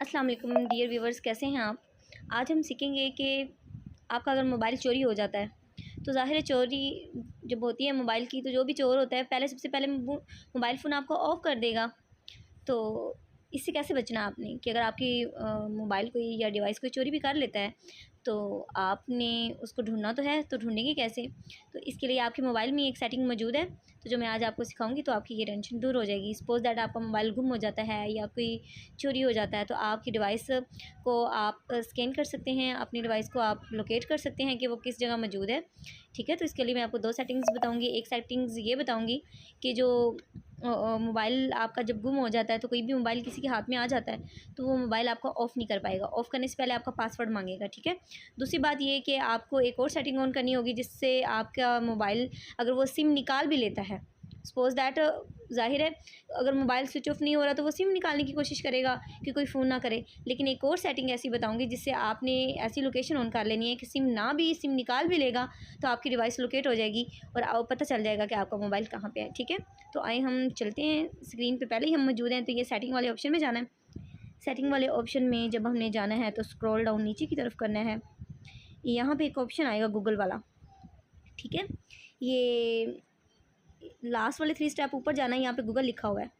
अस्सलाम वालेकुम dear viewers, कैसे हैं आप। आज हम सीखेंगे कि आपका अगर मोबाइल चोरी हो जाता है तो ज़ाहिर है चोरी जब होती है मोबाइल की, तो जो भी चोर होता है पहले सबसे पहले वो मोबाइल फ़ोन आपको ऑफ़ कर देगा। तो इससे कैसे बचना है आपने कि अगर आपकी मोबाइल कोई या डिवाइस कोई चोरी भी कर लेता है तो आपने उसको ढूंढना तो है, तो ढूंढेंगे कैसे। तो इसके लिए आपके मोबाइल में एक सेटिंग मौजूद है, तो जो मैं आज आपको सिखाऊंगी तो आपकी ये टेंशन दूर हो जाएगी। सपोज़ दैट आपका मोबाइल गुम हो जाता है या कोई चोरी हो जाता है, तो आपकी डिवाइस को आप स्कैन कर सकते हैं, अपनी डिवाइस को आप लोकेट कर सकते हैं कि वो किस जगह मौजूद है। ठीक है, तो इसके लिए मैं आपको दो सेटिंग्स बताऊँगी। एक सेटिंग्स ये बताऊँगी कि जो मोबाइल आपका जब गुम हो जाता है, तो कोई भी मोबाइल किसी के हाथ में आ जाता है तो वो मोबाइल आपका ऑफ़ नहीं कर पाएगा। ऑफ़ करने से पहले आपका पासवर्ड मांगेगा। ठीक है, दूसरी बात ये कि आपको एक और सेटिंग ऑन करनी होगी, जिससे आपका मोबाइल अगर वो सिम निकाल भी लेता है, सपोज़ दैट ज़ाहिर है अगर मोबाइल स्विच ऑफ नहीं हो रहा तो वो सिम निकालने की कोशिश करेगा कि कोई फ़ोन ना करे। लेकिन एक और सेटिंग ऐसी बताऊंगी जिससे आपने ऐसी लोकेशन ऑन कर लेनी है कि सिम निकाल भी लेगा तो आपकी डिवाइस लोकेट हो जाएगी और पता चल जाएगा कि आपका मोबाइल कहाँ पे है। ठीक है, तो आइए हम चलते हैं। स्क्रीन पे पहले ही हम मौजूद हैं, तो ये सेटिंग वाले ऑप्शन में जाना है। सेटिंग वाले ऑप्शन में जब हमने जाना है तो स्क्रॉल डाउन नीचे की तरफ करना है। यहाँ पे एक ऑप्शन आएगा गूगल वाला। ठीक है, ये लास्ट वाले 3 स्टेप ऊपर जाना है, यहाँ पे गूगल लिखा हुआ है।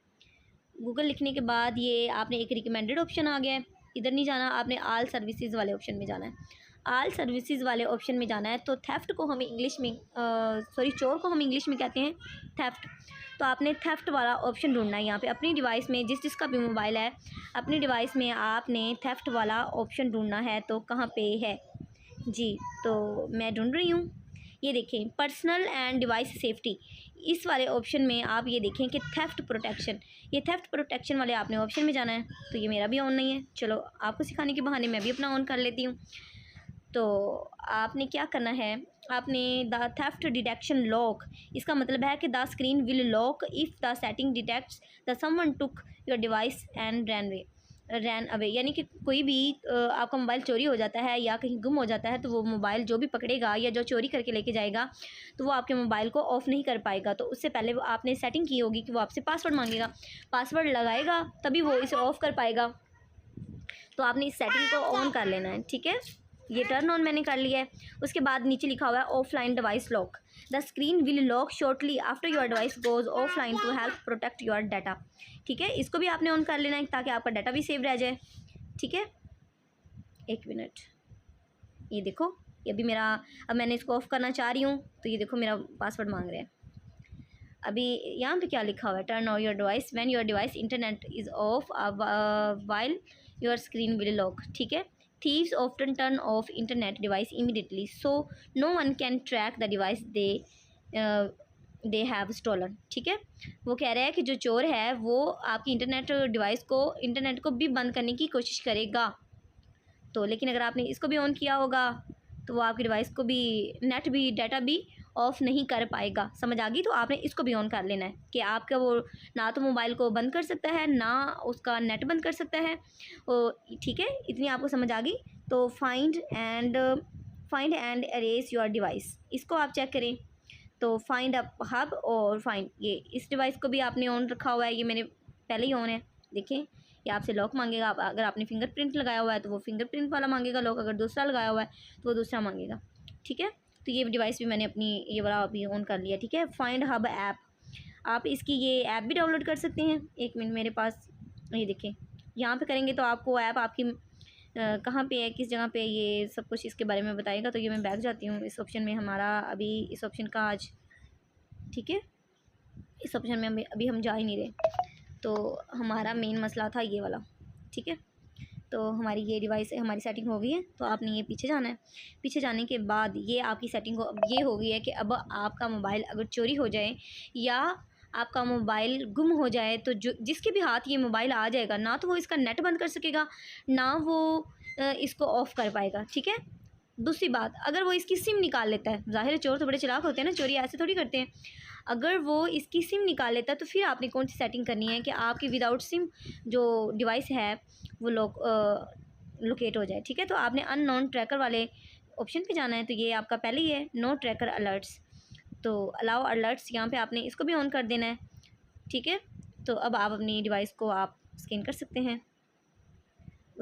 गूगल लिखने के बाद ये आपने एक रिकमेंडेड ऑप्शन आ गया है, इधर नहीं जाना, आपने आल सर्विसेज वाले ऑप्शन में जाना है। आल सर्विसेज वाले ऑप्शन में जाना है तो थेफ्ट को हम इंग्लिश में चोर को हम इंग्लिश में कहते हैं थेफ्ट। तो आपने थेफ्ट वाला ऑप्शन ढूंढना है यहाँ पे अपनी डिवाइस में, जिसका भी मोबाइल है अपनी डिवाइस में आपने थेफ्ट वाला ऑप्शन ढूंढना है। तो कहाँ पे है जी, तो मैं ढूंढ रही हूँ। ये देखें, पर्सनल एंड डिवाइस सेफ्टी, इस वाले ऑप्शन में आप ये देखें कि थेफ्ट प्रोटेक्शन, ये थेफ्ट प्रोटेक्शन वाले आपने ऑप्शन में जाना है। तो ये मेरा भी ऑन नहीं है, चलो आपको सिखाने के बहाने मैं भी अपना ऑन कर लेती हूँ। तो आपने क्या करना है, आपने द थेफ्ट डिटेक्शन लॉक, इसका मतलब है कि the screen will lock if the setting detects the someone took your device and ran away, यानी कि कोई भी आपका मोबाइल चोरी हो जाता है या कहीं गुम हो जाता है तो वो मोबाइल जो भी पकड़ेगा या जो चोरी करके लेके जाएगा तो वो आपके मोबाइल को ऑफ़ नहीं कर पाएगा। तो उससे पहले वो आपने सेटिंग की होगी कि वो आपसे पासवर्ड मांगेगा, पासवर्ड लगाएगा तभी वो इसे ऑफ़ कर पाएगा। तो आपने इस सेटिंग को ऑन कर लेना है। ठीक है, ये टर्न ऑन मैंने कर लिया है। उसके बाद नीचे लिखा हुआ है offline device lock, the screen will lock shortly after your device goes offline to help protect your data. ठीक है, इसको भी आपने ऑन कर लेना है ताकि आपका डाटा भी सेव रह जाए। ठीक है, एक मिनट, ये देखो, ये भी मेरा, अब मैंने इसको ऑफ़ करना चाह रही हूँ तो ये देखो मेरा पासवर्ड मांग रहा है। अभी यहाँ पे क्या लिखा हुआ है, turn on your device when your device internet is of while your screen will lock. ठीक है, thieves often turn off internet device immediately so no one can track the device they have stolen। ठीक है, वो कह रहा है कि जो चोर है वो आपकी इंटरनेट को भी बंद करने की कोशिश करेगा। तो लेकिन अगर आपने इसको भी ऑन किया होगा तो वो आपकी डिवाइस को भी नेट भी डाटा भी ऑफ़ नहीं कर पाएगा। समझ आ गई, तो आपने इसको भी ऑन कर लेना है कि आपका वो ना तो मोबाइल को बंद कर सकता है ना उसका नेट बंद कर सकता है। ठीक है, इतनी आपको समझ आ गई। तो find and arrays your device, इसको आप चेक करें। तो फाइंड अप हब और फाइंड, ये इस डिवाइस को भी आपने ऑन रखा हुआ है, ये मेरे पहले ही ऑन है। देखें, ये आपसे लॉक मांगेगा, अगर आपने फिंगरप्रिंट लगाया हुआ है तो वो फिंगरप्रिंट वाला मांगेगा लॉक, अगर दूसरा लगाया हुआ है तो वो दूसरा मांगेगा। ठीक है, तो ये डिवाइस भी मैंने अपनी ये वाला अभी ऑन कर लिया। ठीक है, फाइंड हब ऐप, आप इसकी ये ऐप भी डाउनलोड कर सकते हैं। एक मिनट, मेरे पास ये देखें, यहाँ पे करेंगे तो आपको ऐप आपकी कहाँ पे है, किस जगह पे, ये सब कुछ इसके बारे में बताएगा। तो ये मैं बैक जाती हूँ, इस ऑप्शन में हमारा अभी इस ऑप्शन का आज, ठीक है, इस ऑप्शन में अभी हम जा ही नहीं रहे, तो हमारा मेन मसला था ये वाला। ठीक है, तो हमारी ये डिवाइस हमारी सेटिंग हो गई है। तो आपने ये पीछे जाना है, पीछे जाने के बाद ये आपकी सेटिंग हो अब ये हो गई है कि अब आपका मोबाइल अगर चोरी हो जाए या आपका मोबाइल गुम हो जाए तो जो जिसके भी हाथ ये मोबाइल आ जाएगा ना तो वो इसका नेट बंद कर सकेगा ना वो इसको ऑफ़ कर पाएगा। ठीक है, दूसरी बात, अगर वो इसकी सिम निकाल लेता है, ज़ाहिर है चोर तो बड़े चालाक होते हैं ना, चोरी ऐसे थोड़ी करते हैं। अगर वो इसकी सिम निकाल लेता है तो फिर आपने कौन सी सेटिंग करनी है कि आपकी विदाउट सिम जो डिवाइस है वो लोकेट हो जाए। ठीक है, तो आपने अननोन ट्रैकर वाले ऑप्शन पे जाना है। तो ये आपका पहले ही है, नो ट्रैकर अलर्ट्स, तो अलाउ अलर्ट्स, यहाँ पे आपने इसको भी ऑन कर देना है। ठीक है, तो अब आप अपनी डिवाइस को आप स्कैन कर सकते हैं।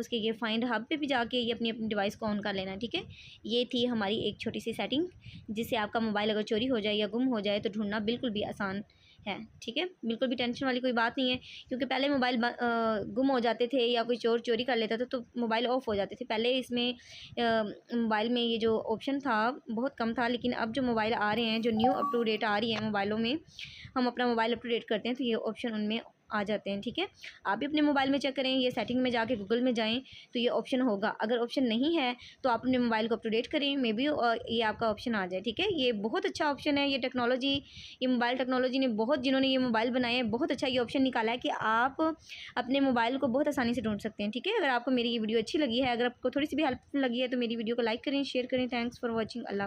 उसके ये फाइंड हब पे भी जाके ये अपनी अपनी डिवाइस को ऑन कर लेना है, ठीक है। ये थी हमारी एक छोटी सी सेटिंग जिससे आपका मोबाइल अगर चोरी हो जाए या गुम हो जाए तो ढूंढना बिल्कुल भी आसान है, ठीक है। बिल्कुल भी टेंशन वाली कोई बात नहीं है, क्योंकि पहले मोबाइल गुम हो जाते थे या कोई चोर चोरी कर लेता था तो मोबाइल ऑफ हो जाते थे। पहले इसमें मोबाइल में ये जो ऑप्शन था बहुत कम था, लेकिन अब जो मोबाइल आ रहे हैं, जो न्यू अप टू डेट आ रही है मोबाइलों में, हम अपना मोबाइल अप टू डेट करते हैं तो ये ऑप्शन उनमें आ जाते हैं, ठीक है। आप भी अपने मोबाइल में चेक करें, ये सेटिंग में जाके गूगल में जाएं तो ये ऑप्शन होगा। अगर ऑप्शन नहीं है तो आप अपने मोबाइल को अप टू डेट करें, मे बी ये आपका ऑप्शन आ जाए, ठीक है। ये बहुत अच्छा ऑप्शन है, ये टेक्नोलॉजी, ये मोबाइल टेक्नोलॉजी ने बहुत, जिन्होंने ये मोबाइल बनाए हैं, बहुत अच्छा ये ऑप्शन निकाला है कि आप अपने मोबाइल को बहुत आसानी से ढूंढ सकते हैं, ठीक है। अगर आपको मेरी ये वीडियो अच्छी लगी है, अगर आपको थोड़ी सी भी हेल्पफुल लगी है तो मेरी वीडियो को लाइक करें, शेयर करें। Thanks for watching. अल्लाह।